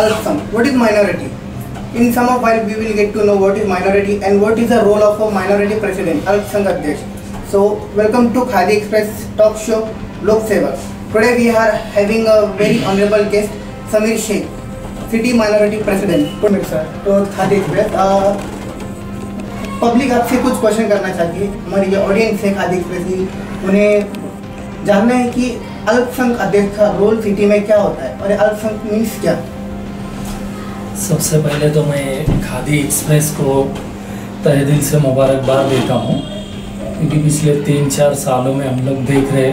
Alpsang. What is minority? In some of while we will get to know what is minority and what is the role of a minority president, Alpsang Adhyaksha. So welcome to Khadi Express talk show Lok Seva. Today we are having a very honorable guest, Samir Sheikh, city minority president. Good morning sir. तो Khadi Express public आपसे कुछ question करना चाहती है, हमारी जो audience है khadi express की, उन्हें जानना है कि अल्पसंख्यक अध्यक्ष का रोल सिटी में क्या होता है और अल्पसंख्यक मीन्स क्या। सबसे पहले तो मैं खादी एक्सप्रेस को तहे दिल से मुबारकबाद देता हूँ, क्योंकि पिछले 3-4 सालों में हम लोग देख रहे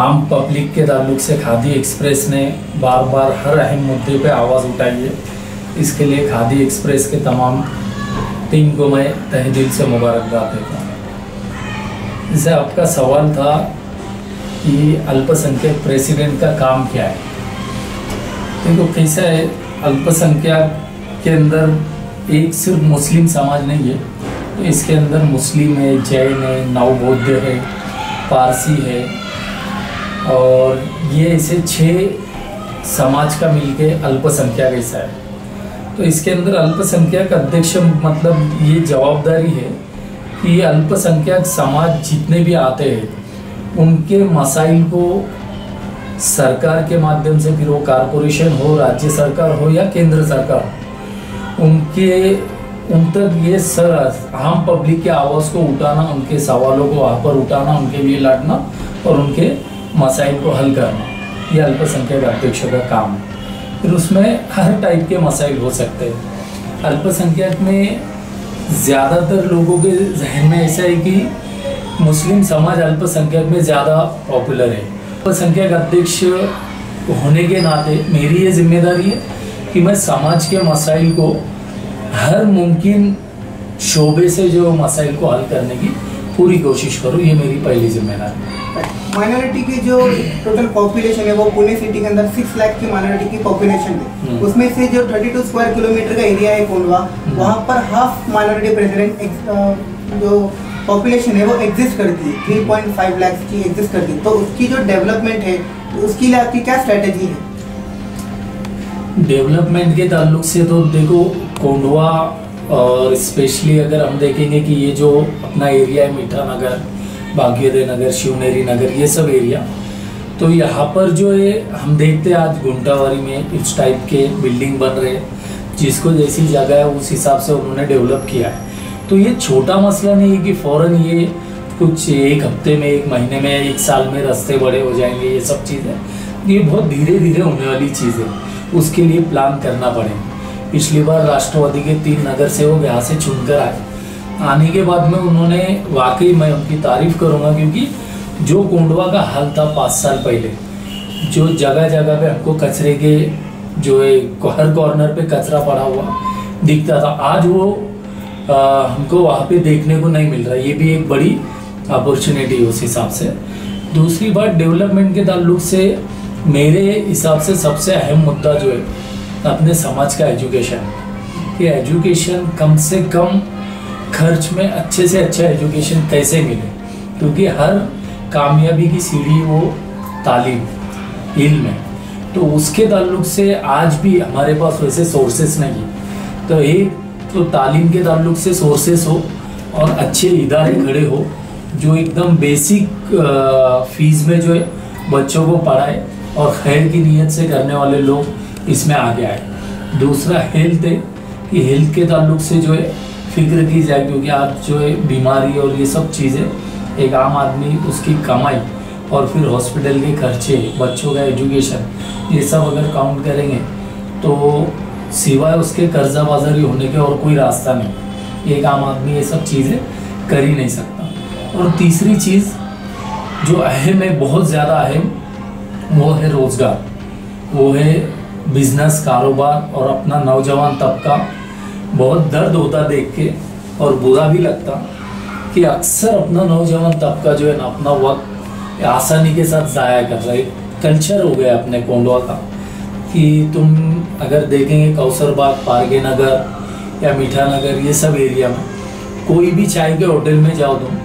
आम पब्लिक के ताल्लुक से खादी एक्सप्रेस ने बार बार हर अहम मुद्दे पे आवाज़ उठाई है। इसके लिए खादी एक्सप्रेस के तमाम टीम को मैं तहे दिल से मुबारकबाद देता हूँ। जैसे आपका सवाल था कि अल्पसंख्यक प्रेसिडेंट का काम क्या है, देखो कैसा है, अल्पसंख्यक के अंदर एक सिर्फ मुस्लिम समाज नहीं है, तो इसके अंदर मुस्लिम है, जैन है, नवबौद्ध है, पारसी है, और ये ऐसे 6 समाज का मिलके अल्पसंख्यक ऐसा है। तो इसके अंदर अल्पसंख्यक अध्यक्ष मतलब ये जवाबदारी है कि ये अल्पसंख्यक समाज जितने भी आते हैं उनके मसाइल को सरकार के माध्यम से, फिर वो कारपोरेशन हो, राज्य सरकार हो या केंद्र सरकार हो, उन तक ये आम पब्लिक के आवाज़ को उठाना, उनके सवालों को वहाँ पर उठाना, उनके लिए लड़ना और उनके मसाइल को हल करना, ये अल्पसंख्यक अध्यक्ष का काम है। फिर उसमें हर टाइप के मसाइल हो सकते हैं। अल्पसंख्यक में ज़्यादातर लोगों के जहन में ऐसा है कि मुस्लिम समाज अल्पसंख्यक में ज़्यादा पॉपुलर है। अल्पसंख्यक अध्यक्ष होने के नाते मेरी ये जिम्मेदारी है कि मैं समाज के मसाइल को हर मुमकिन शोबे से जो मसाइल को हल करने की पूरी कोशिश करूँ, ये मेरी पहली जिम्मेदारी है। माइनॉरिटी की जो टोटल पॉपुलेशन है वो पुणे सिटी के अंदर 6 लाख की माइनॉरिटी की पॉपुलेशन है, उसमें से जो 32 स्क्वायर किलोमीटर का एरिया है कोंडवा, वहाँ पर हाफ माइनॉरिटी प्रेसिडेंट जो पॉपुलेशन है वो एग्जिस्ट करती है, 3.5 लाख की एग्जिस्ट करती है। तो उसकी जो डेवलपमेंट है उसके लिए आपकी क्या स्ट्रेटेजी है? डेवलपमेंट के ताल्लुक से तो देखो कोंडवा और स्पेशली अगर हम देखेंगे कि ये जो अपना एरिया है मीठा नगर, भाग्योदय नगर, शिवनेरी नगर, ये सब एरिया, तो यहाँ पर जो है हम देखते हैं आज गुंटावारी में इस टाइप के बिल्डिंग बन रहे हैं, जिसको जैसी जगह है उस हिसाब से उन्होंने डेवलप किया है। तो ये छोटा मसला नहीं है कि फ़ौरन ये कुछ 1 हफ्ते में, 1 महीने में, 1 साल में रास्ते बड़े हो जाएंगे, ये सब चीज़ें, ये बहुत धीरे धीरे होने वाली चीज़ है, उसके लिए प्लान करना पड़ेगा। पिछली बार राष्ट्रवादी के 3 नगर सेवक यहाँ से चुनकर आए, आने के बाद में उन्होंने वाकई मैं उनकी तारीफ़ करूँगा, क्योंकि जो कोंडवा का हाल था 5 साल पहले, जो जगह जगह पे हमको कचरे के जो है हर कॉर्नर पे कचरा पड़ा हुआ दिखता था, आज वो हमको वहाँ पे देखने को नहीं मिल रहा। ये भी एक बड़ी अपॉर्चुनिटी है उस हिसाब से। दूसरी बात, डेवलपमेंट के ताल्लुक से मेरे हिसाब से सबसे अहम मुद्दा जो है अपने समाज का एजुकेशन, कि एजुकेशन कम से कम खर्च में अच्छे से अच्छा एजुकेशन कैसे मिले, क्योंकि हर कामयाबी की सीढ़ी वो तालीम, इल्म है। तो उसके ताल्लुक से आज भी हमारे पास वैसे सोर्सेस नहीं, तो एक तो तालीम के ताल्लुक से सोर्सेस हो और अच्छे इदारे खड़े हो जो एकदम बेसिक फीस में जो है बच्चों को पढ़ाए और खैर की नीयत से करने वाले लोग इसमें आगे आए। दूसरा हेल्थ है कि हेल्थ के ताल्लुक से जो है फिक्र की जाए, क्योंकि आज जो है बीमारी और ये सब चीज़ें, एक आम आदमी उसकी कमाई और फिर हॉस्पिटल के खर्चे, बच्चों का एजुकेशन, ये सब अगर काउंट करेंगे तो सिवाय उसके कर्जा बाजारी होने के और कोई रास्ता नहीं। एक आम आदमी ये सब चीज़ें कर ही नहीं सकता। और तीसरी चीज़ जो अहम है, बहुत ज़्यादा अहम, वो है रोज़गार, वो है बिजनेस, कारोबार। और अपना नौजवान तबका, बहुत दर्द होता देख के और बुरा भी लगता कि अक्सर अपना नौजवान तबका जो है ना अपना वक्त आसानी के साथ ज़ाया कर रहा है। कल्चर हो गया अपने कोंडवा का कि तुम अगर देखेंगे कौसरबाग, पारगे नगर या मीठा नगर, ये सब एरिया में कोई भी चाय के होटल में जाओ तुम,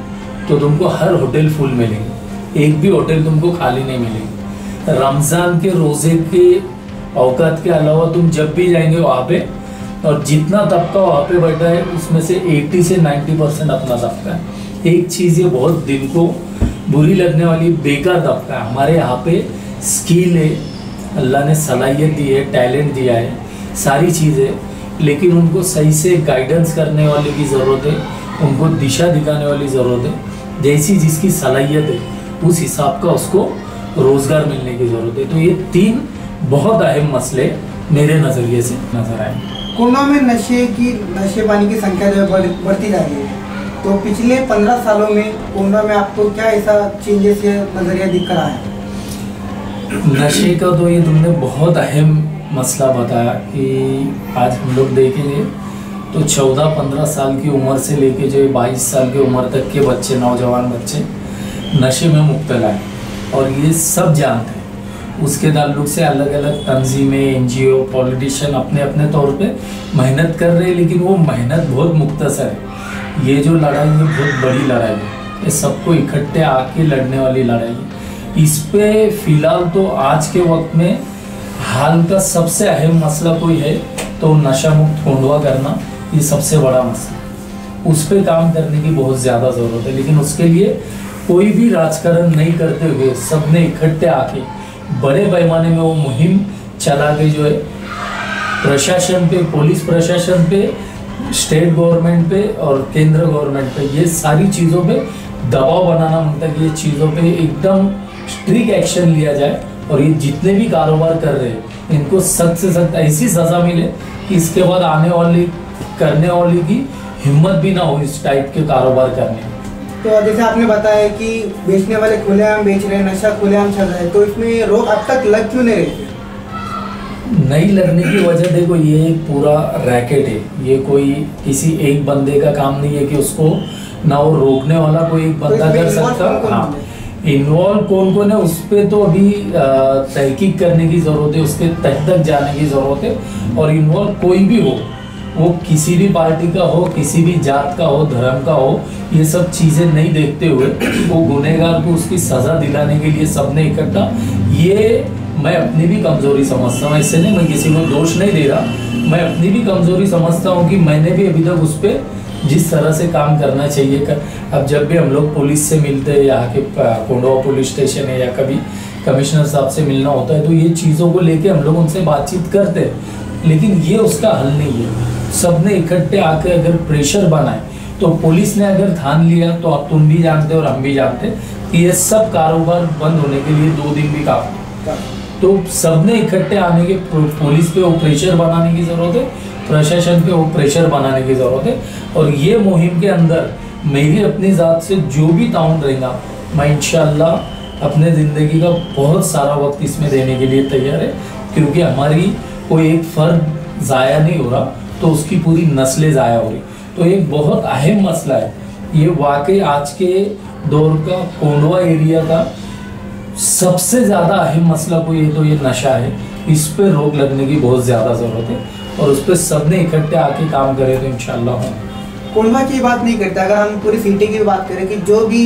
तो तुमको हर होटल फुल मिलेंगे, एक भी होटल तुमको खाली नहीं मिलेगी। रमज़ान के रोज़े के औकात के अलावा तुम जब भी जाएंगे वहाँ पे, और जितना तबका वहाँ पे बैठा है उसमें से 80 से 90% अपना तबका है। एक चीज़ ये बहुत दिल को बुरी लगने वाली बेकार तबका है। हमारे यहाँ पे स्किल है, अल्लाह ने सलाहियत दी है, टैलेंट दिया है, सारी चीज़ें, लेकिन उनको सही से गाइडेंस करने वाले की ज़रूरत है, उनको दिशा दिखाने वाली ज़रूरत है। जैसी जिसकी सलाहियत है उस हिसाब का उसको रोज़गार मिलने की ज़रूरत है। तो ये 3 बहुत अहम मसले मेरे नज़रिए से नज़र आए। कोंडवा में नशे पानी की संख्या जो है बढ़ती जा रही है, तो पिछले 15 सालों में कोंडवा में आपको क्या ऐसा चेंजेस या नज़रिया दिख रहा है? नशे का तो ये तुमने बहुत अहम मसला बताया कि आज हम लोग देखेंगे तो 14-15 साल की उम्र से लेके जो 22 साल की उम्र तक के बच्चे, नौजवान बच्चे नशे में मुब्तला हैं और ये सब जानते हैं। उसके ताल्लुक से अलग अलग तंजीमें, NGO, पॉलिटिशियन अपने अपने तौर पे मेहनत कर रहे हैं, लेकिन वो मेहनत बहुत मुख्तसर है। ये जो लड़ाई है बहुत बड़ी लड़ाई है, ये सबको इकट्ठे आके लड़ने वाली लड़ाई है। इस पे फिलहाल तो आज के वक्त में हाल का सबसे अहम मसला कोई है तो नशा मुक्त कोंडवा करना, ये सबसे बड़ा मसला। उस पे काम करने की बहुत ज़्यादा ज़रूरत है, लेकिन उसके लिए कोई भी राजकारण नहीं करते हुए सबने इकट्ठे आके बड़े पैमाने में वो मुहिम चला के जो है प्रशासन पे, पुलिस प्रशासन पे, स्टेट गवर्नमेंट पे और केंद्र गवर्नमेंट पे, ये सारी चीज़ों पे दबाव बनाना, मतलब ये चीज़ों पे एकदम स्ट्रिक्ट एक्शन लिया जाए और ये जितने भी कारोबार कर रहे हैं इनको सख्त से सख्त ऐसी सज़ा मिले कि इसके बाद आने वाली करने वाली की हिम्मत भी ना हो इस टाइप के कारोबार करने में। तो जैसे आपने बताया कि बेचने वाले खुलेआम बेच रहे हैं, नशा खुलेआम चल रहा है, तो इसमें रोक अब तक लग क्यों नहीं रही? नहीं लगने की वजह देखो, ये एक पूरा रैकेट है, ये कोई किसी एक बंदे का काम नहीं है कि उसको ना वो रोकने वाला कोई एक बंदा कर सकता। हाँ, इन्वॉल्व कौन कौन है उस पर तो अभी तहकीक करने की ज़रूरत है, उसके तह तक जाने की ज़रूरत है। और इन्वॉल्व कोई भी हो, वो किसी भी पार्टी का हो, किसी भी जात का हो, धर्म का हो, ये सब चीज़ें नहीं देखते हुए वो गुनहगार को उसकी सज़ा दिलाने के लिए सबने इकट्ठा, ये मैं अपनी भी कमज़ोरी समझता हूँ। ऐसे नहीं, मैं किसी को दोष नहीं दे रहा, मैं अपनी भी कमज़ोरी समझता हूँ कि मैंने भी अभी तक उस पर जिस तरह से काम करना चाहिए अब जब भी हम लोग पुलिस से मिलते हैं, यहाँ के कोंडवा पुलिस स्टेशन है या कभी कमिश्नर साहब से मिलना होता है, तो ये चीज़ों को लेके हम लोग उनसे बातचीत करते हैं, लेकिन ये उसका हल नहीं है। सबने इकट्ठे आकर अगर प्रेशर बनाए, तो पुलिस ने अगर ठान लिया तो अब तुम भी जानते और हम भी जानते कि ये सब कारोबार बंद होने के लिए 2 दिन भी काफी। तो सबने इकट्ठे आने के, पुलिस पे वो प्रेशर बनाने की ज़रूरत है, प्रशासन पे वो प्रेशर बनाने की ज़रूरत है। और ये मुहिम के अंदर मेरी अपनी ज़ात से जो भी ताउन रहेगा, मैं इंशाअल्लाह अपने ज़िंदगी का बहुत सारा वक्त इसमें देने के लिए तैयार है, क्योंकि हमारी कोई एक फ़र्द ज़ाया नहीं हो रहा तो उसकी पूरी नस्लें ज़ाया हो रही। तो एक बहुत अहम मसला है ये, वाकई आज के दौर का कोंडवा एरिया का सबसे ज़्यादा अहम मसला कोई है तो ये नशा है। इस पर रोक लगने की बहुत ज़्यादा ज़रूरत है और उस पर सबने इकट्ठे आके काम करें तो इंशाअल्लाह हो। कोंडवा की बात नहीं करते, अगर हम पूरी सिटी की बात करें कि जो भी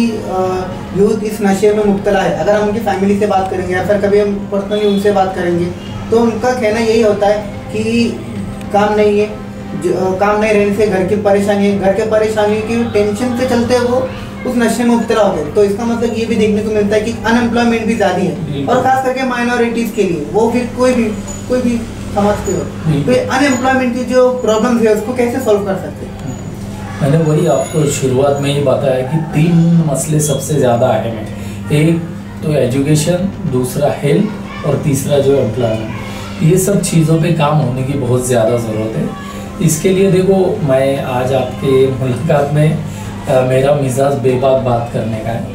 यूथ इस नशे में मुब्तला है, अगर हम उनकी फैमिली से बात करेंगे या फिर कभी हम पर्सनली उनसे बात करेंगे, तो उनका कहना यही होता है कि काम नहीं है, काम नहीं रहने से घर की परेशानी है, घर के परेशानी की टेंशन से चलते वो उस नशे में मुब्तला हो गए। तो इसका मतलब ये भी देखने को मिलता है कि अनएम्प्लॉयमेंट भी ज़्यादा है, और खास करके माइनॉरिटीज़ के लिए, वो फिर कोई भी समझते हो, तो अनएम्प्लॉयमेंट की जो प्रॉब्लम है उसको कैसे सॉल्व कर सकते हैं? मैंने वही आपको शुरुआत में ही बताया कि 3 मसले सबसे ज़्यादा अहम हैं। एक तो एजुकेशन, दूसरा हेल्थ और तीसरा जो एम्प्लॉयमेंट। ये सब चीज़ों पे काम होने की बहुत ज़्यादा ज़रूरत है। इसके लिए देखो, मैं आज आपके मुलाकात में मेरा मिजाज बेबाक बात करने का है।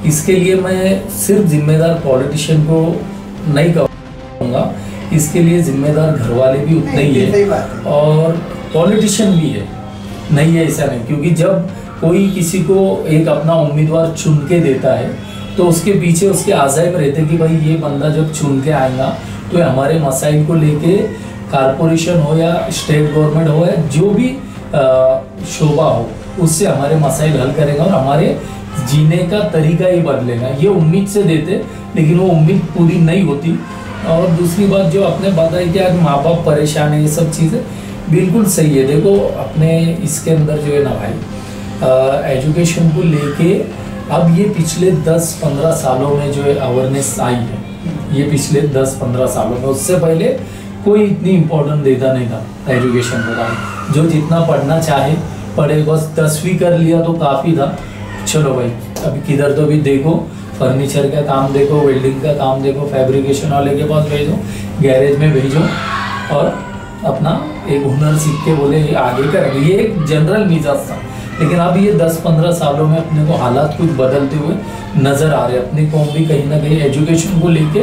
इसके लिए मैं सिर्फ जिम्मेदार पॉलिटिशियन को नहीं कहूँगा, इसके लिए जिम्मेदार घर वाले भी उतने ही है और पॉलिटिशियन भी है, नहीं है ऐसा नहीं। क्योंकि जब कोई किसी को एक अपना उम्मीदवार चुन के देता है तो उसके पीछे उसके आज़ाइब रहते कि भाई ये बंदा जब चुन के आएगा तो हमारे मसाइल को लेके कारपोरेशन हो या स्टेट गवर्नमेंट हो या जो भी शोबा हो, उससे हमारे मसाइल हल करेगा और हमारे जीने का तरीका ही बदलेगा। ये उम्मीद से देते, लेकिन वो उम्मीद पूरी नहीं होती और दूसरी बात जो आपने बताई कि आज माँ बाप परेशान है, ये सब चीज़ें बिल्कुल सही है। देखो अपने इसके अंदर जो है ना भाई, एजुकेशन को लेके अब ये पिछले 10-15 सालों में जो है अवेयरनेस आई है, ये पिछले 10-15 सालों में। उससे पहले कोई इतनी इम्पोर्टेंट देता नहीं था एजुकेशन को, जो जितना पढ़ना चाहे पढ़े, बस 10वीं कर लिया तो काफ़ी था। चलो भाई अभी किधर तो भी देखो, फर्नीचर का काम देखो, वेल्डिंग का काम देखो, फैब्रिकेशन वाले के पास भेजो, गैरेज में भेजो और अपना एक हुनर सीख के बोले आगे कर। ये एक जनरल मिजाज था। लेकिन अब ये 10-15 सालों में अपने को हालात कुछ बदलते हुए नज़र आ रहे हैं। अपनी कौम भी कहीं ना कहीं एजुकेशन को लेके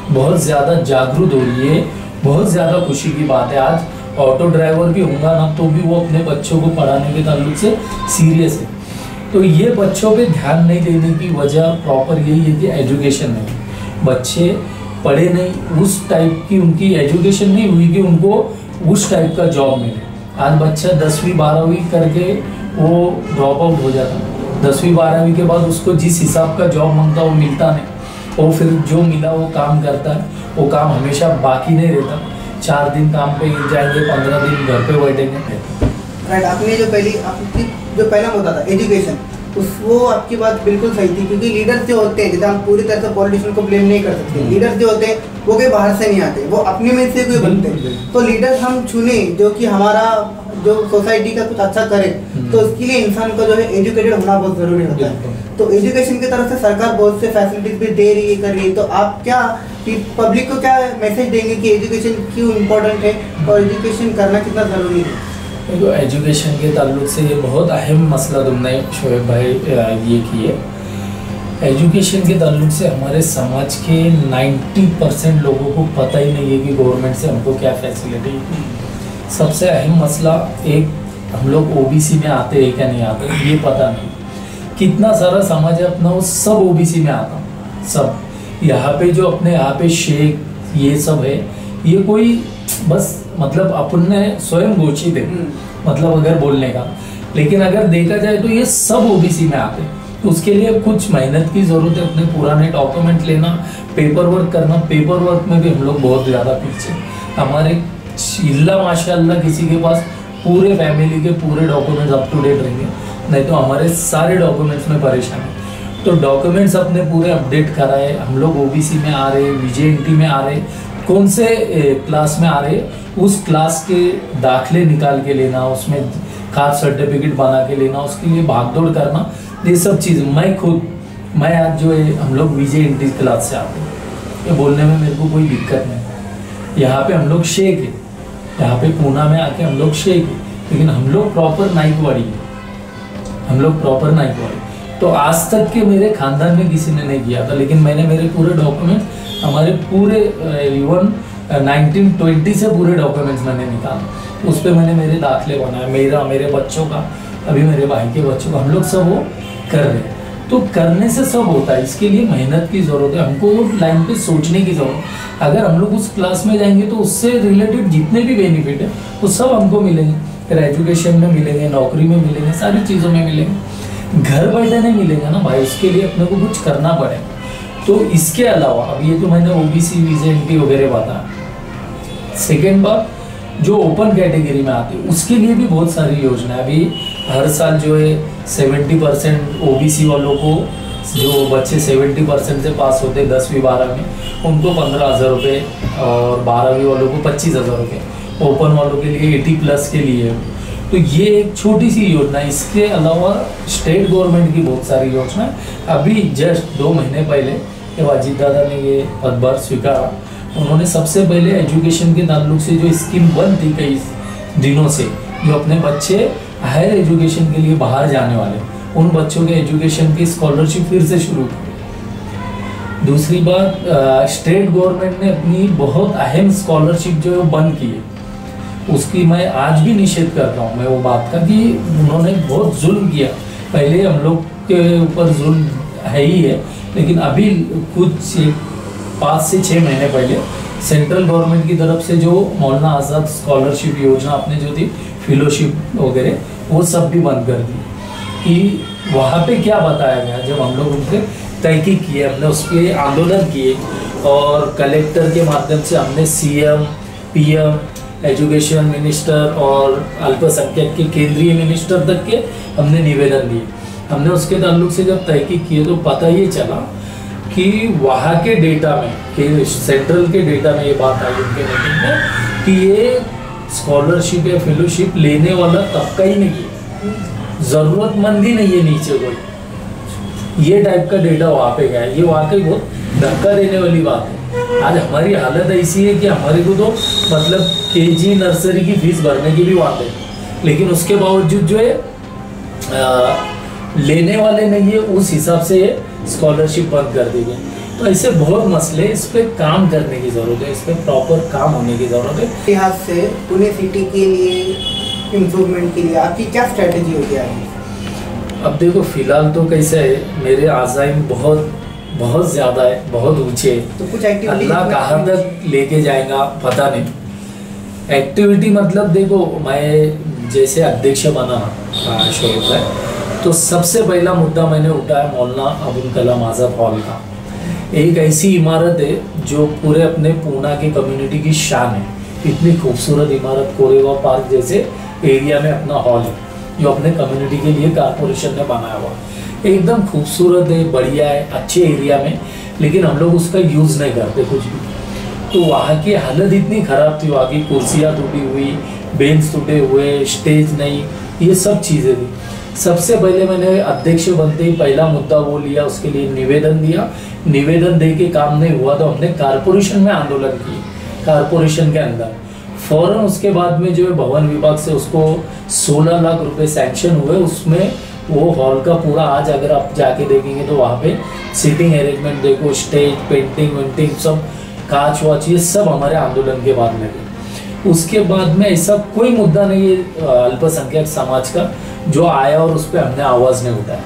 बहुत ज़्यादा जागरूक हो रही है। बहुत ज़्यादा खुशी की बात है। आज ऑटो ड्राइवर भी होगा ना तो भी वो अपने बच्चों को पढ़ाने के ताल्लुक से सीरियस है। तो ये बच्चों पे ध्यान नहीं देने की वजह प्रॉपर यही है कि एजुकेशन नहीं, बच्चे पढ़े नहीं, उस टाइप की उनकी एजुकेशन नहीं हुई कि उनको उस टाइप का जॉब मिले। आज बच्चा 10वीं 12वीं करके वो ड्रॉप आउट हो जाता है। 10वीं 12वीं के बाद उसको जिस हिसाब का जॉब मांगता वो मिलता नहीं, वो फिर जो मिला वो काम करता है। वो काम हमेशा बाकी नहीं रहता। 4 दिन काम पे जाएंगे, 15 दिन घर पे बैठेंगे। राइट, आपने जो पहला होता था एजुकेशन, वो आपकी बात बिल्कुल सही थी। क्योंकि लीडर्स जो होते हैं, जैसे हम पूरी तरह से पॉलिटिशियन को ब्लेम नहीं कर सकते, लीडर्स जो होते हैं वो कोई बाहर से नहीं आते, वो अपने में से कोई बनते हैं। तो लीडर्स हम चुने जो कि हमारा जो सोसाइटी का कुछ अच्छा करे, तो उसके लिए इंसान को जो है एजुकेटेड होना बहुत जरूरी होता है। तो एजुकेशन की तरफ से सरकार बहुत से फैसिलिटीज भी दे रही है, कर रही है। तो आप क्या पब्लिक को क्या मैसेज देंगे कि एजुकेशन क्यों इम्पोर्टेंट है और एजुकेशन करना कितना ज़रूरी है? तो एजुकेशन के ताल्लुक से ये बहुत अहम मसला तुमने शोएब भाई ये किए। एजुकेशन के ताल्लुक से हमारे समाज के 90% लोगों को पता ही नहीं है कि गवर्नमेंट से हमको क्या फैसिलिटी है। सबसे अहम मसला, एक हम लोग ओबीसी में आते हैं क्या नहीं आते ये पता नहीं। कितना सारा समाज है अपना वो सब ओबीसी में आता, सब यहाँ पे जो अपने यहाँ पे शेख ये सब है, ये कोई बस मतलब अपन ने स्वयं घोषित है, मतलब अगर बोलने का। लेकिन अगर देखा जाए तो ये सब ओबीसी में आते हैं। तो उसके लिए कुछ मेहनत की जरूरत है, अपने पुराने डॉक्यूमेंट लेना, पेपर वर्क करना। पेपर वर्क में भी हम लोग बहुत ज़्यादा पीछे। हमारे इल्ला माशाअल्लाह किसी के पास पूरे फैमिली के पूरे डॉक्यूमेंट्स अप टू डेट रहेंगे, नहीं तो हमारे सारे डॉक्यूमेंट्स में परेशान है। तो डॉक्यूमेंट्स अपने पूरे अपडेट कराए। हम लोग ओबीसी में आ रहे, VJNT में आ रहे, कौन से क्लास में आ रहे, उस क्लास के दाखले निकाल के लेना, उसमें खास सर्टिफिकेट बना के लेना, उसके लिए भागदौड़ करना, ये सब चीज़ मैं आज जो है हम लोग VJNT क्लास से आते हैं, ये बोलने में मेरे को कोई दिक्कत नहीं। यहाँ पे हम लोग शेख है, यहाँ पे पूना में आके हम लोग शेख है, लेकिन हम लोग प्रॉपर नाइकवाड़ी है, हम लोग प्रॉपर नाइकवाड़ी। तो आज तक के मेरे खानदान में किसी ने नहीं किया था, लेकिन मैंने मेरे पूरे डॉक्यूमेंट हमारे पूरे इवन 1920 से पूरे डॉक्यूमेंट्स मैंने निकाला। उस पर मैंने मेरे दाखले बनाए, मेरे बच्चों का, अभी मेरे भाई के बच्चों का, हम लोग सब वो कर रहे हैं। तो करने से सब होता है, इसके लिए मेहनत की ज़रूरत है, हमको वो लाइन पे सोचने की ज़रूरत है। अगर हम लोग उस क्लास में जाएंगे तो उससे रिलेटेड जितने भी बेनिफिट है वो सब हमको मिलेंगे। फिर एजुकेशन में मिलेंगे, नौकरी में मिलेंगे, सारी चीज़ों में मिलेंगे। घर बैठे नहीं मिलेगा ना भाई, उसके लिए अपने को कुछ करना पड़ेगा। तो इसके अलावा अब ये तो मैंने OBC VJNT वगैरह बताया। सेकेंड बात, जो ओपन कैटेगरी में आते हैं उसके लिए भी बहुत सारी योजना है। अभी हर साल जो है 70% OBC वालों को, जो बच्चे 70% से पास होते 10वीं 12वीं, उनको 15,000 रुपये, और 12वीं वालों को 25,000 रुपये, ओपन वालों के लिए 80+ के लिए। तो ये एक छोटी सी योजना है। इसके अलावा स्टेट गवर्नमेंट की बहुत सारी योजना है। अभी जस्ट 2 महीने पहले जब अजीत दादा ने ये पदभार स्वीकारा, उन्होंने सबसे पहले एजुकेशन के ताल्लुक से जो स्कीम बंद थी कई दिनों से, जो अपने बच्चे हायर एजुकेशन के लिए बाहर जाने वाले, उन बच्चों के एजुकेशन की स्कॉलरशिप फिर से शुरू की। दूसरी बात, स्टेट गवर्नमेंट ने अपनी बहुत अहम स्कॉलरशिप जो है बंद की है, उसकी मैं आज भी निषेध करता हूँ मैं वो बात का, कि उन्होंने बहुत जुल्म किया। पहले हम लोग के ऊपर जुल्म है ही है, लेकिन अभी कुछ 5 से 6 महीने पहले सेंट्रल गवर्नमेंट की तरफ से जो मौलाना आज़ाद स्कॉलरशिप योजना अपने जो थी, फेलोशिप वगैरह, वो सब भी बंद कर दी। कि वहाँ पे क्या बताया गया, जब हम लोग उनसे तहकीक की है, हमने उस पर आंदोलन किए और कलेक्टर के माध्यम से हमने सीएम, पीएम, एजुकेशन मिनिस्टर और अल्पसंख्यक के केंद्रीय मिनिस्टर तक के हमने निवेदन दिए। हमने उसके ताल्लुक से जब तहकीक किए तो पता ये चला कि वहाँ के डेटा में, कि सेंट्रल के डेटा में ये बात आई उनके मीटिंग में कि ये स्कॉलरशिप या फेलोशिप लेने वाला तबका ही नहीं है, ज़रूरतमंद ही नहीं है नीचे कोई, ये टाइप का डेटा वहाँ पे गया है। ये वाकई बहुत धक्का देने वाली बात है। आज हमारी हालत ऐसी है कि हमारे को तो मतलब केजी नर्सरी की फीस भरने की भी बात है, लेकिन उसके बावजूद जो है लेने वाले नहीं है, उस हिसाब से स्कॉलरशिप बंद कर दी गई। तो ऐसे बहुत मसले, इस पे काम करने की ज़रूरत है, इस पे प्रॉपर काम होने की ज़रूरत है। लिहाज से पुणे सिटी के लिए इम्प्रूवमेंट के लिए आपकी क्या स्ट्रेटेजी होगी आगे? अब देखो फिलहाल तो कैसे है, मेरे आज़ाइम बहुत बहुत ज़्यादा है, बहुत ऊंचे है। तो कुछ एक्टिविटी अल्लाह कहाँ तक लेके जाएगा पता नहीं। एक्टिविटी मतलब देखो, मैं जैसे अध्यक्ष बना शोरूम है तो सबसे पहला मुद्दा मैंने उठाया मौलाना अबुल कलाम आज़ाद हॉल का। एक ऐसी इमारत है जो पूरे अपने पूना की कम्युनिटी की शान है। इतनी खूबसूरत इमारत कोरेगांव पार्क जैसे एरिया में अपना हॉल है जो अपने कम्युनिटी के लिए कॉर्पोरेशन ने बनाया हुआ, एकदम खूबसूरत है, बढ़िया है, अच्छे एरिया में, लेकिन हम लोग उसका यूज़ नहीं करते कुछ भी। तो वहाँ की हालत इतनी ख़राब थी, वहाँ की कुर्सियाँ टूटी हुई, बेंच टूटे हुए, स्टेज नहीं, ये सब चीज़ें थी। सबसे पहले मैंने अध्यक्ष बनते ही पहला मुद्दा वो लिया, उसके लिए निवेदन दिया। निवेदन दे के काम नहीं हुआ तो हमने कारपोरेशन में आंदोलन किए, कारपोरेशन के अंदर। फौरन उसके बाद में जो है भवन विभाग से उसको 16 लाख रुपए सैंक्शन हुए। उसमें वो हॉल का पूरा, आज अगर आप जाके देखेंगे तो वहाँ पे सीटिंग अरेंजमेंट देखो, स्टेज, पेंटिंग वेंटिंग, सब कांच वाच, ये सब हमारे आंदोलन के बाद में थे। उसके बाद में ऐसा कोई मुद्दा नहीं है अल्पसंख्यक समाज का जो आया और उस पर हमने आवाज़ नहीं उठाया,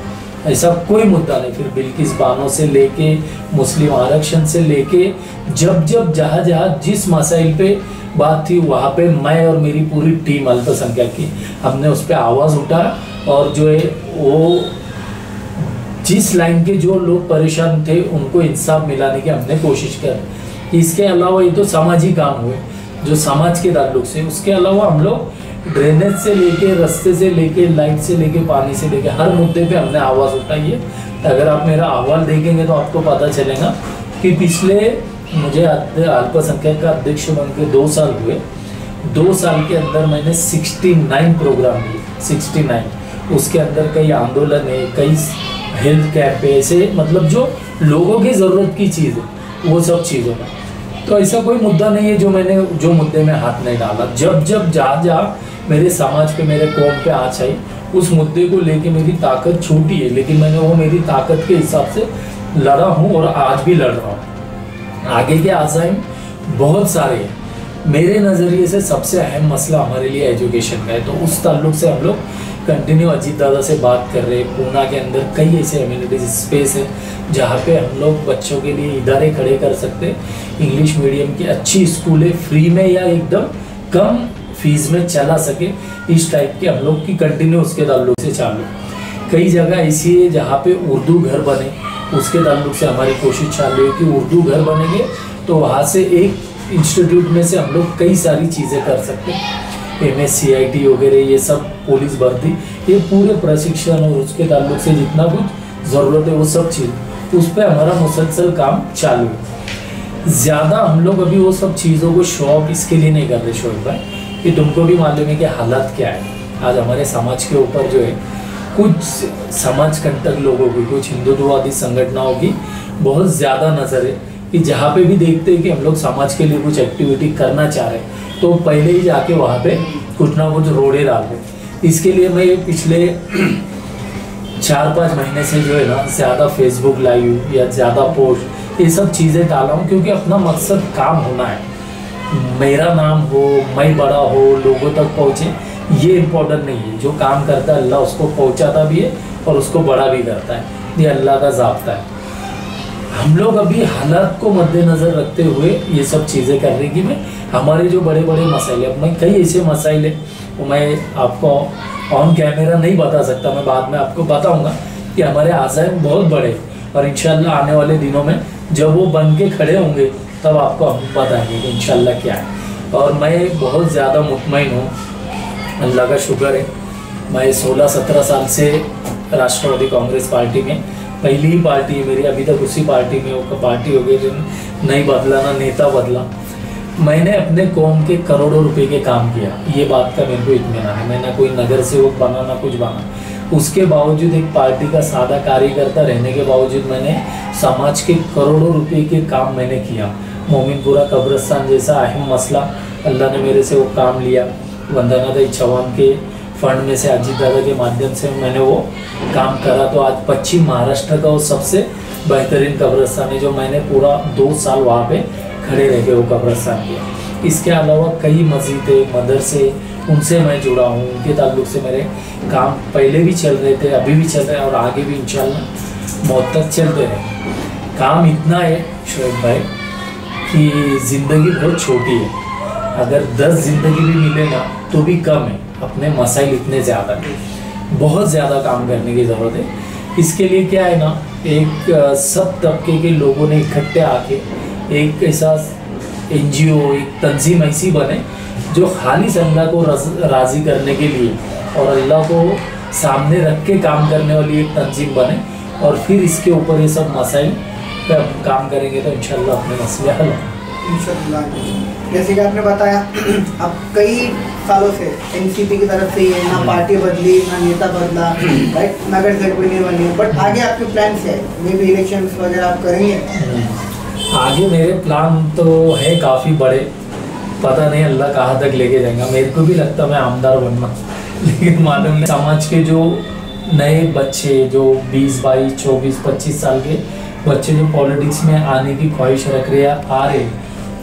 ऐसा कोई मुद्दा नहीं। फिर बिल्किस बानो से लेके मुस्लिम आरक्षण से लेके जब जहाँ जिस मसाइल पे बात थी वहाँ पे मैं और मेरी पूरी टीम अल्पसंख्यक की हमने उस पर आवाज़ उठाया। और जो है वो जिस लाइन के जो लोग परेशान थे उनको इंसाफ मिलाने की हमने कोशिश कर। इसके अलावा ये तो सामाजिक काम हुए जो समाज के ताल्लुक से। उसके अलावा हम लोग ड्रेनेज से लेके, रास्ते से लेके, लाइट से लेके, पानी से लेके हर मुद्दे पे हमने आवाज़ उठाई है। अगर आप मेरा अहवाल देखेंगे तो आपको पता चलेगा कि पिछले मुझे अल्पसंख्यक का अध्यक्ष बन के 2 साल हुए। 2 साल के अंदर मैंने 69 प्रोग्राम लिए, 69। उसके अंदर कई आंदोलन है, कई हेल्थ कैंप है, ऐसे मतलब जो लोगों की ज़रूरत की चीज़ है वो सब चीज़ों में। तो ऐसा कोई मुद्दा नहीं है जो मुद्दे में हाथ नहीं डाला। जब जहाँ मेरे समाज पे, मेरे कौम पे आँच आई, उस मुद्दे को लेके मेरी ताकत छोटी है, लेकिन मैंने वो मेरी ताकत के हिसाब से लड़ा हूँ और आज भी लड़ रहा हूँ। आगे के आज़ाइम बहुत सारे हैं। मेरे नज़रिए से सबसे अहम मसला हमारे लिए एजुकेशन का है, तो उस ताल्लुक से हम लोग कंटिन्यू अजीत दादा से बात कर रहे हैं। पूना के अंदर कई ऐसे एम्यूनिटीज स्पेस है जहाँ पे हम लोग बच्चों के लिए इदारे खड़े कर सकते हैं। इंग्लिश मीडियम की अच्छी स्कूलें फ्री में या एकदम कम फीस में चला सके, इस टाइप के हम लोग की कंटिन्यू उसके ताल्लुक से चालू। कई जगह ऐसी है जहाँ पे उर्दू घर बने, उसके ताल्लुक से हमारी कोशिश चालू है कि उर्दू घर बनेंगे तो वहाँ से एक इंस्टीट्यूट में से हम लोग कई सारी चीज़ें कर सकते हैं। MSCIT वगैरह ये सब, पुलिस भर्ती, ये पूरे प्रशिक्षण और उसके ताल्लुक से जितना कुछ ज़रूरत है वो सब चीज़, उस पर हमारा मुसलसल काम चालू है। ज़्यादा हम लोग अभी वो सब चीज़ों को शो ऑफ इसके लिए नहीं कर रहे शोएब भाई, कि तुमको भी मालूम है कि हालात क्या है। आज हमारे समाज के ऊपर जो है कुछ समाज कंटक लोगों की, कुछ हिंदुत्ववादी संगठनों की बहुत ज़्यादा नज़र है कि जहाँ पे भी देखते हैं कि हम लोग समाज के लिए कुछ एक्टिविटी करना चाह रहे हैं तो पहले ही जाके वहाँ पे कुछ ना कुछ रोड़े डाल दें। इसके लिए मैं पिछले 4-5 महीने से जो है ना ज़्यादा फेसबुक लाइव या ज़्यादा पोस्ट ये सब चीज़ें डाला हूँ, क्योंकि अपना मकसद काम होना है, मेरा नाम हो, मैं बड़ा हो, लोगों तक पहुँचे, ये इम्पोर्टेंट नहीं है। जो काम करता है अल्लाह उसको पहुँचाता भी है और उसको बड़ा भी करता है, ये अल्लाह का ज़ाब्ता है। हम लोग अभी हालात को मद्देनज़र रखते हुए ये सब चीज़ें करने की में हमारे जो बड़े बड़े मसाइल हैं, मैं कई ऐसे मसाइल हैं वो मैं आपको ऑन कैमरा नहीं बता सकता, मैं बाद में आपको बताऊंगा कि हमारे आज़ाइम बहुत बड़े और इंशाल्लाह आने वाले दिनों में जब वो बन के खड़े होंगे तब आपको हम बताएंगे कि इंशाल्लाह क्या है। और मैं बहुत ज़्यादा मुतमईन हूँ, अल्लाह का शुक्र है। मैं 16-17 साल से राष्ट्रवादी कांग्रेस पार्टी में, पहली ही पार्टी है मेरी, अभी तक उसी पार्टी में वो पार्टी हो गई, नहीं बदला, ना नेता बदला। मैंने अपने कौम के करोड़ों रुपए के काम किया, ये बात का मेरे को इत्मीनान है। मैं ना कोई नगर सेवक बना ना कुछ बना, उसके बावजूद एक पार्टी का सादा कार्यकर्ता रहने के बावजूद मैंने समाज के करोड़ों रुपए के काम मैंने किया। मोमिनपुरा कब्रिस्तान जैसा अहम मसला अल्लाह ने मेरे से वो काम लिया, वंदना दाई चौहान के फंड में से, अजीत दादा के माध्यम से मैंने वो काम करा। तो आज पश्चिम महाराष्ट्र का वो सबसे बेहतरीन कब्रिस्तान है, जो मैंने पूरा 2 साल वहाँ पे खड़े रह के वो कब्रिस्तान किया। इसके अलावा कई मस्जिदें, मदरसे, उनसे मैं जुड़ा हूँ, उनके ताल्लुक से मेरे काम पहले भी चल रहे थे, अभी भी चल रहे हैं और आगे भी इंशाल्लाह मौत तक चलते रहेंगे। काम इतना है शोएब भाई कि ज़िंदगी बहुत छोटी है, अगर 10 ज़िंदगी भी मिले ना तो भी कम है। अपने मसाइल इतने ज़्यादा हैं, बहुत ज़्यादा काम करने की ज़रूरत है। इसके लिए क्या है ना, एक सब तबके के लोगों ने इकट्ठे आके एक ऐसा NGO, एक तंजीम ऐसी बने जो खालिस अल्लाह को राज़ी करने के लिए और अल्लाह को सामने रख के काम करने वाली एक तंजीम बने, और फिर इसके ऊपर ये सब मसाइल पे काम करेंगे तो इंशाल्लाह अपने मसले हल होंगे इंशाल्लाह। जैसे कि आपने बताया, अब कई सालों से NCP की तरफ से ये ना पार्टी बदली, ना नेता बदला, राइट, नगर सेवक नहीं बनी, बट आगे आपके प्लान है, मे बी इलेक्शंस वगैरह आप करेंगे? आगे मेरे प्लान तो है काफ़ी बड़े, पता नहीं अल्लाह कहाँ तक लेके जाएगा। मेरे को भी लगता मैं आमदार बनना, लेकिन मालूम नहीं समाज के जो नए बच्चे जो 20, 22, 24, 25 साल के बच्चे जो पॉलिटिक्स में आने की ख्वाहिश रख रहे आ रहे,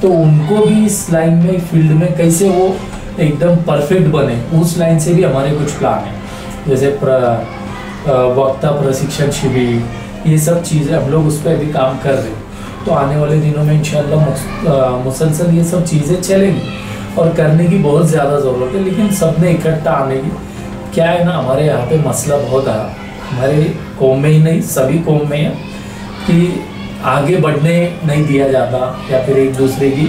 तो उनको भी इस लाइन में, फील्ड में कैसे वो एकदम परफेक्ट बने, उस लाइन से भी हमारे कुछ प्लान हैं। जैसे वक्ता प्रशिक्षण शिविर, ये सब चीज़ें हम लोग उस पर अभी काम कर रहे हैं। तो आने वाले दिनों में इंशाल्लाह मुसलसल ये सब चीज़ें चलेंगी और करने की बहुत ज़्यादा ज़रूरत है, लेकिन सब ने इकट्ठा आने की। क्या है ना, हमारे यहाँ पे मसला बहुत है, हमारे कौम में ही नहीं सभी कौम में है कि आगे बढ़ने नहीं दिया जाता, या फिर एक दूसरे की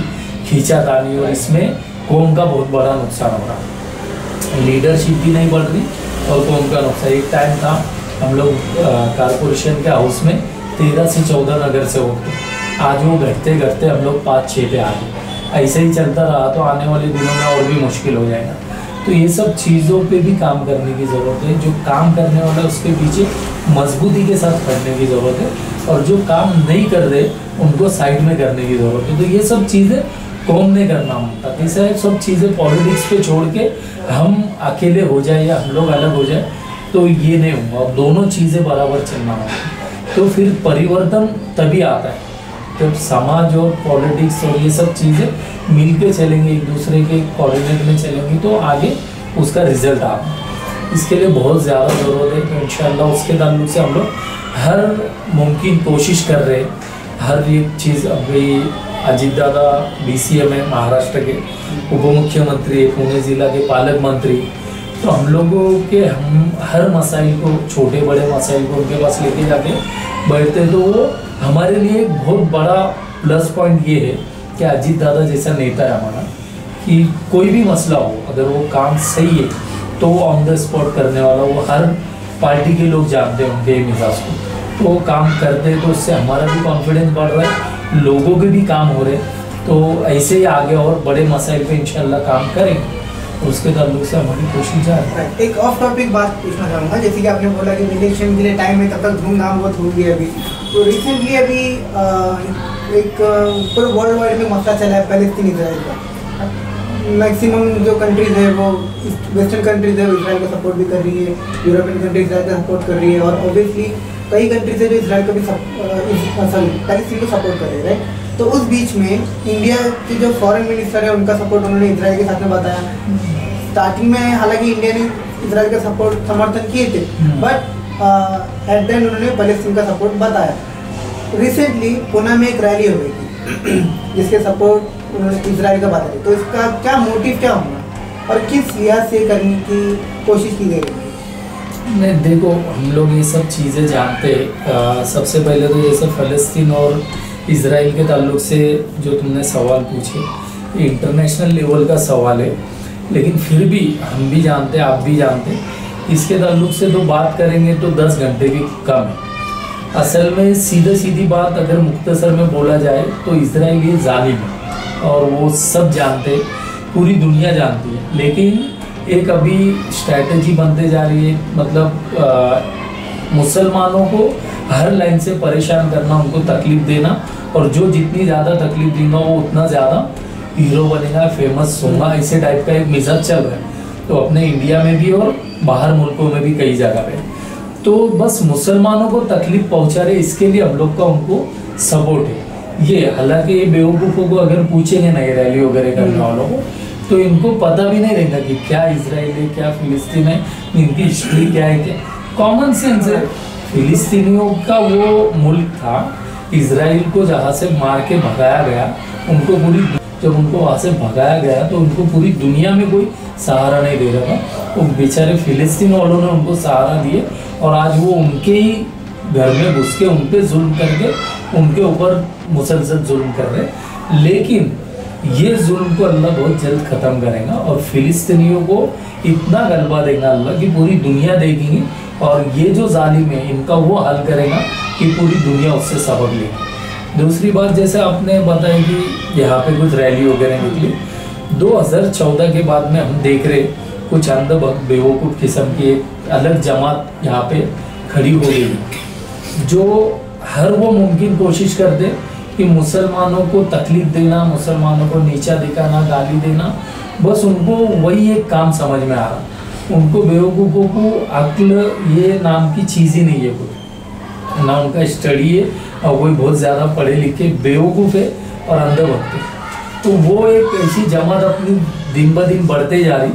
खींचातानी, और इसमें कौम का बहुत बड़ा नुकसान हो रहा। लीडरशिप भी नहीं बढ़ रही और कौम का नुकसान। एक टाइम था हम लोग कारपोरेशन के हाउस में 13 से 14 नगर से होते, आज वो घटते घटते हम लोग 5-6 पे आ गए। ऐसे ही चलता रहा तो आने वाले दिनों में और भी मुश्किल हो जाएगा। तो ये सब चीज़ों पे भी काम करने की ज़रूरत है। जो काम करने वाला है उसके पीछे मजबूती के साथ खड़ने की ज़रूरत है, और जो काम नहीं कर रहे उनको साइड में करने की ज़रूरत है। तो ये सब चीज़ें कौम ने करना होता है। ऐसा सब चीज़ें पॉलिटिक्स पे छोड़ के हम अकेले हो जाए या हम लोग अलग हो जाए तो ये नहीं होगा, और दोनों चीज़ें बराबर चलना होगा। तो फिर परिवर्तन तभी आता है जब समाज और पॉलिटिक्स और ये सब चीज़ें मिल के चलेंगे, एक दूसरे के कोऑर्डिनेट में चलेंगी, तो आगे उसका रिजल्ट आता है। इसके लिए बहुत ज़्यादा ज़रूरत है। तो इंशाल्लाह उसके ताल्लुक से हम लोग हर मुमकिन कोशिश कर रहे हैं। हर एक चीज़, अभी अजीत दादा BCM है, महाराष्ट्र के उप मुख्यमंत्री, पुणे ज़िला के पालक मंत्री, तो हम लोगों के हम हर मसाइल को, छोटे बड़े मसाइल को उनके पास लेके जाके बैठते, तो वो हमारे लिए एक बहुत बड़ा प्लस पॉइंट ये है कि अजीत दादा जैसा नेता है हमारा, कि कोई भी मसला हो, अगर वो काम सही है तो वो ऑन द स्पॉट करने वाला, वो हर पार्टी के लोग जानते हैं उनके मिजाज को, तो वो काम करते हैं। तो उससे हमारा भी कॉन्फिडेंस बढ़ रहा है, लोगों के भी काम हो रहे हैं। तो ऐसे ही आगे और बड़े मसाइल पे इंशाल्लाह काम करेंगे, उसके ताल्लुक से हमारी कोशिश है। एक ऑफ टॉपिक बात पूछना चाहूँगा, जैसे कि आपने बोला कि इलेक्शन के लिए टाइम है, तब तक धूमधाम बहुत होगी अभी। तो रिसेंटली अभी एक पूरे वर्ल्ड वाइड में मसला चला है पैलेस्टीन इजराइल का। मैक्सिमम जो कंट्रीज है वो वेस्टर्न कंट्रीज है, वो इसराइल को सपोर्ट भी कर रही है, यूरोपियन कंट्रीज इसराइल को सपोर्ट कर रही है, और ऑब्वियसली कई कंट्रीज है जो इसराइल को भी पैलेस्टीन को सपोर्ट कर रहे हैं, राइट। तो उस बीच में इंडिया के जो फॉरेन मिनिस्टर है उनका सपोर्ट उन्होंने इसराइल के साथ में बताया। स्टार्टिंग में हालांकि इंडिया ने इसराइल का समर्थन किए थे, बट एट द एंड उन्होंने पैलेस्टीन का सपोर्ट बताया। रिसेंटली पुणे में एक रैली हो गई थी जिसके सपोर्ट उन्होंने इसराइल का बताया। तो इसका क्या मोटिव क्या होगा और किस लिहाज से करने की कोशिश की गई? नहीं देखो, हम लोग ये सब चीज़ें जानते हैं। सबसे पहले तो ये सब फ़लस्तीन और इज़राइल के ताल्लुक से जो तुमने सवाल पूछे, ये इंटरनेशनल लेवल का सवाल है, लेकिन फिर भी हम भी जानते हैं, आप भी जानते हैं, इसके ताल्लुक से तो बात करेंगे तो 10 घंटे भी कम है। असल में सीधी बात अगर मुख्तसर में बोला जाए तो इज़राइल ये जालिम है और वो सब जानते, पूरी दुनिया जानती है। लेकिन एक अभी स्ट्रैटेजी बनते जा रही है, मतलब मुसलमानों को हर लाइन से परेशान करना, उनको तकलीफ देना, और जो जितनी ज़्यादा तकलीफ देगा वो उतना ज़्यादा हीरो बनेगा, फेमस होगा, ऐसे टाइप का एक मिजाज चल रहा है। तो अपने इंडिया में भी और बाहर मुल्कों में भी कई जगह पे तो बस मुसलमानों को तकलीफ पहुंचा रहे, इसके लिए हम लोग का उनको सपोर्ट है। ये हालांकि ये बेवकूफ़ों को अगर पूछेंगे नहीं रैली वगैरह करने वालों को, तो इनको पता भी नहीं रहेगा कि क्या इजराइल है, क्या फिलिस्तीन है, इनकी हिस्ट्री क्या है, क्या कॉमन सेंस है। फिलिस्तीनियों का वो मुल्क था, इजराइल को जहाँ से मार के भगाया गया, उनको पूरी, जब उनको वहाँ से भगाया गया तो उनको पूरी दुनिया में कोई सहारा नहीं दे रहा था। वो बेचारे फिलिस्तीन वालों ने उनको सहारा दिए और आज वो उनके ही घर में घुस के उन पे जुल्म करके उनके ऊपर मुसलसल जुल्म कर रहे। लेकिन ये जुल्म को अल्लाह बहुत जल्द ख़त्म करेगा और फिलिस्तीनियों को इतना गलबा देगा अल्लाह कि पूरी दुनिया देखेगी, और ये जो जालिम है इनका वो हल करेगा कि पूरी दुनिया उससे सबक लेगी। दूसरी बात, जैसे आपने बताया कि यहाँ पे कुछ रैली वगैरह निकली, 2014 के बाद में हम देख रहे कुछ अंधभक्त बेवकूफ़ किस्म की एक अलग जमात यहाँ पे खड़ी हो गई, जो हर वो मुमकिन कोशिश करते कि मुसलमानों को तकलीफ देना, मुसलमानों को नीचा दिखाना, गाली देना, बस उनको वही एक काम समझ में आ रहा। उनको बेवकूफ़ों को अक्ल ये नाम की चीज़ ही नहीं है, कोई ना उनका स्टडी है और कोई बहुत ज़्यादा पढ़े लिखे बेवकूफ़ है और अंधभक्त है। तो वो एक ऐसी जमात अपनी दिन ब दिन बढ़ते जा रही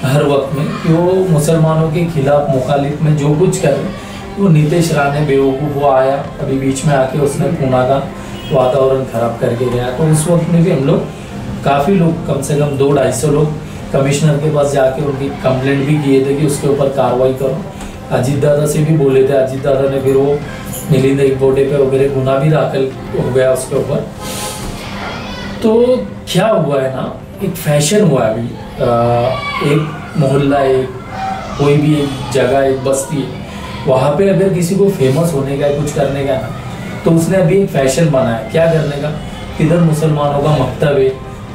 हर वक्त में कि वो मुसलमानों के खिलाफ मुखालिफ में जो कुछ कर रहे। वो नीतीश राणे बेवकूफ़ वो आया अभी बीच में आके, उसने पूना का वातावरण ख़राब करके गया। तो उस वक्त में भी हम लोग काफ़ी लोग, कम से कम 200-250 लोग कमिश्नर के पास जाके उनकी कंप्लेंट भी किए थे कि उसके ऊपर कार्रवाई करो। अजीत दादा से भी बोले थे, अजीत दादा ने फिर वो मिलिंद एकबोटे पे वगैरह गुना भी दाखिल हो गया उसके ऊपर। तो क्या हुआ है ना, एक फैशन हुआ है अभी, एक मोहल्ला, एक कोई भी एक जगह, एक बस्ती है, वहाँ पे अगर किसी को फेमस होने का, कुछ करने का ना, तो उसने अभी एक फैशन बनाया क्या करने का, किधर मुसलमानों का मकतब है,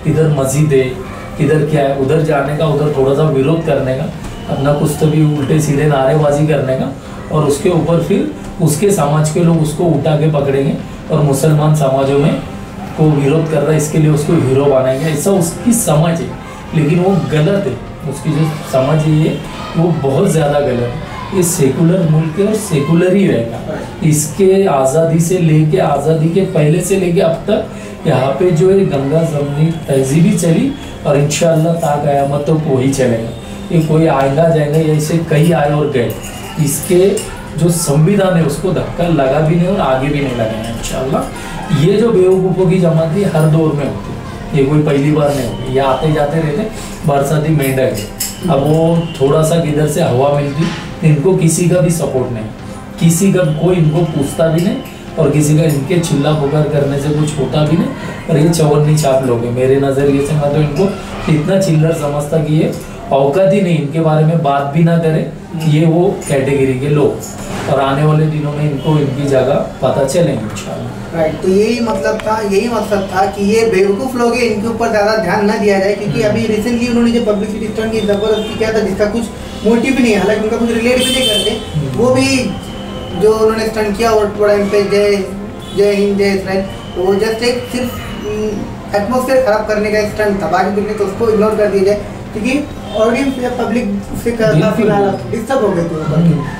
किधर मस्जिद है, किधर क्या है, उधर जाने का, उधर थोड़ा सा विरोध करने का, अपना कुछ तो भी उल्टे सीधे नारेबाजी करने का, और उसके ऊपर फिर उसके समाज के लोग उसको उठा के पकड़ेंगे और मुसलमान समाजों में को विरोध कर रहा है इसके लिए उसको हीरो बनाएंगे। ऐसा उसकी समझ है, लेकिन वो गलत है। उसकी जो समझ है ये वो बहुत ज़्यादा गलत है। ये सेकुलर मुल्क है और सेकुलर ही रहेगा। इसके आज़ादी से लेके, आज़ादी के पहले से लेके अब तक यहाँ पे जो है गंगा जमनी तहजीबी चली और इंशाअल्लाह ता क़यामत तो वही चलेगा। ये कोई आएगा जाएगा, ऐसे कई आए और गए। इसके जो संविधान है उसको धक्का लगा भी नहीं और आगे भी नहीं लगाना इंशाअल्लाह। ये जो बेवकूफ़ों की जमात है हर दौर में होती है, ये कोई पहली बार नहीं होती। ये आते जाते रहते, बरसाती मेंढक है। अब वो थोड़ा सा किधर से हवा मिलती, इनको किसी का भी सपोर्ट नहीं, किसी का कोई इनको पूछता भी नहीं और किसी का इनके चिल्ला पुकार करने से कुछ होता भी नहीं। और ये चवन्नी छाप लोग हैं मेरे नज़रिए से। मैं तो इनको इतना चिल्लर समझता कि ये औकात ही नहीं, इनके बारे में बात भी ना करें, ये वो कैटेगरी के लोग। और आने वाले दिनों में इनको इनकी जगह पता चलेंगे इंशाल्लाह। राइट, तो यही मतलब था, यही मकसद था कि ये बेवकूफ़ लोग हैं, इनके ऊपर ज़्यादा ध्यान ना दिया जाए, क्योंकि अभी रिसेंटली उन्होंने जो पब्लिसिटी स्टंट की ज़बरदस्ती किया था जिसका कुछ मोटिव नहीं है, हालांकि उनका कुछ रिलेट भी नहीं करते, वो भी जो उन्होंने स्टंट किया और टाइम पे जय हिंद जय इजराइल, तो वो जस्ट एक सिर्फ एटमोसफेयर खराब करने का एक स्टंट था। बाकी कुछ नहीं, तो उसको इग्नोर कर दिया जाए, क्योंकि ऑडियंस या पब्लिक से काफ़ी डिस्टर्ब हो गए थे।